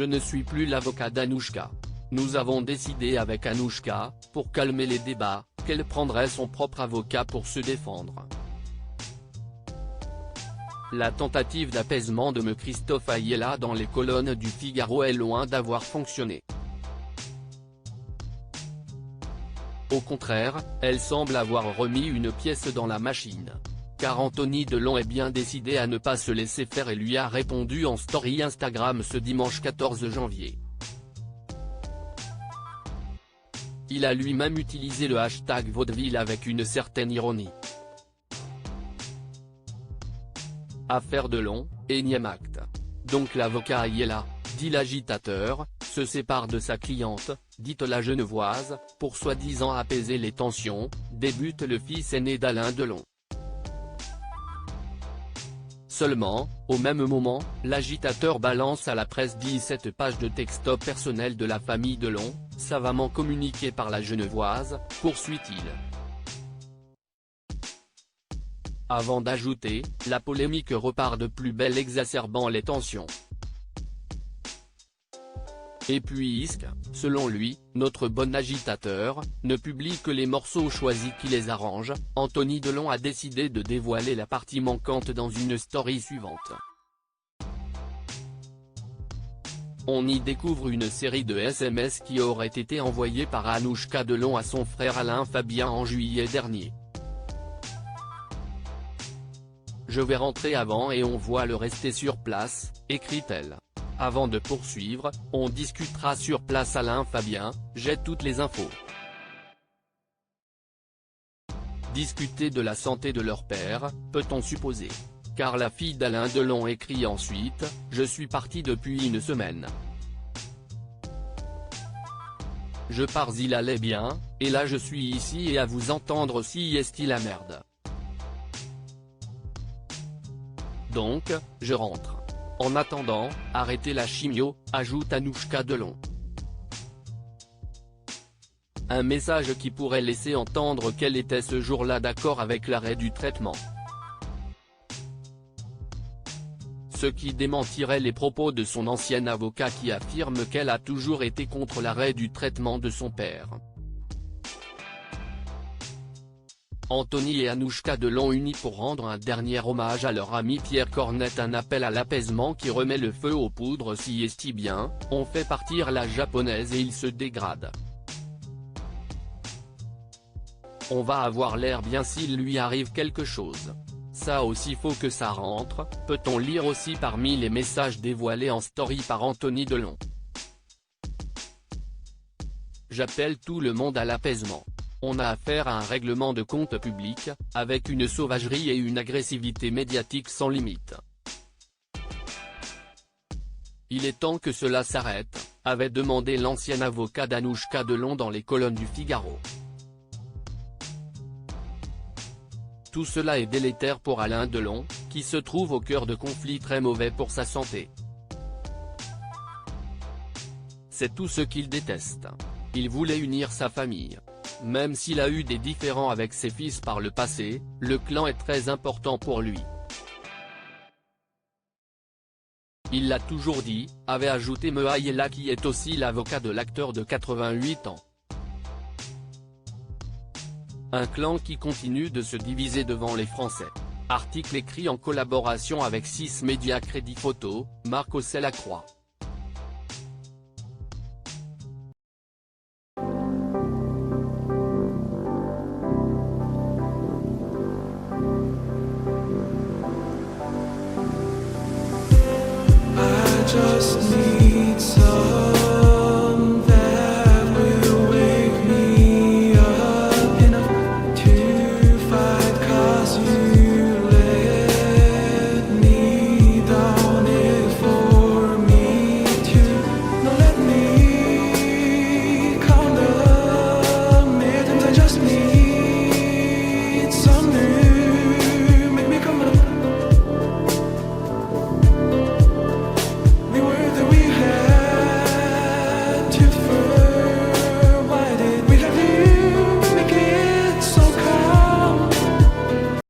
Je ne suis plus l'avocat d'Anouchka. Nous avons décidé avec Anouchka, pour calmer les débats, qu'elle prendrait son propre avocat pour se défendre. La tentative d'apaisement de Christophe Ayala dans les colonnes du Figaro est loin d'avoir fonctionné. Au contraire, elle semble avoir remis une pièce dans la machine. Car Anthony Delon est bien décidé à ne pas se laisser faire et lui a répondu en story Instagram ce dimanche 14 janvier. Il a lui-même utilisé le hashtag vaudeville avec une certaine ironie. Affaire Delon, énième acte. Donc l'avocat Ayala, dit l'agitateur, se sépare de sa cliente, dite la Genevoise, pour soi-disant apaiser les tensions, débute le fils aîné d'Alain Delon. Seulement, au même moment, l'agitateur balance à la presse 17 pages de texto personnel de la famille Delon, savamment communiqué par la Genevoise, poursuit-il. Avant d'ajouter, la polémique repart de plus belle exacerbant les tensions. Et puisque, selon lui, notre bon agitateur, ne publie que les morceaux choisis qui les arrangent, Anthony Delon a décidé de dévoiler la partie manquante dans une story suivante. On y découvre une série de SMS qui auraient été envoyés par Anouchka Delon à son frère Alain Fabien en juillet dernier. Je vais rentrer avant et on voit le rester sur place, écrit-elle. Avant de poursuivre, on discutera sur place Alain Fabien, j'ai toutes les infos. Discuter de la santé de leur père, peut-on supposer. Car la fille d'Alain Delon écrit ensuite, je suis parti depuis une semaine. Je pars il allait bien, et là je suis ici et à vous entendre si est-il la merde. Donc, je rentre. En attendant, arrêtez la chimio, ajoute Anouchka Delon. Un message qui pourrait laisser entendre qu'elle était ce jour-là d'accord avec l'arrêt du traitement. Ce qui démentirait les propos de son ancien avocat qui affirme qu'elle a toujours été contre l'arrêt du traitement de son père. Anthony et Anouchka Delon unis pour rendre un dernier hommage à leur ami Pierre Cornette, un appel à l'apaisement qui remet le feu aux poudres si est bien, on fait partir la japonaise et il se dégrade. On va avoir l'air bien s'il lui arrive quelque chose. Ça aussi faut que ça rentre, peut-on lire aussi parmi les messages dévoilés en story par Anthony Delon. J'appelle tout le monde à l'apaisement. On a affaire à un règlement de compte public, avec une sauvagerie et une agressivité médiatique sans limite. Il est temps que cela s'arrête, avait demandé l'ancien avocat d'Anouchka Delon dans les colonnes du Figaro. Tout cela est délétère pour Alain Delon, qui se trouve au cœur de conflits très mauvais pour sa santé. C'est tout ce qu'il déteste. Il voulait unir sa famille. Même s'il a eu des différends avec ses fils par le passé, le clan est très important pour lui. Il l'a toujours dit, avait ajouté Ayala qui est aussi l'avocat de l'acteur de 88 ans. Un clan qui continue de se diviser devant les Français. Article écrit en collaboration avec 6 médias Crédit Photo, Marc Ossel-Lacroix. Just need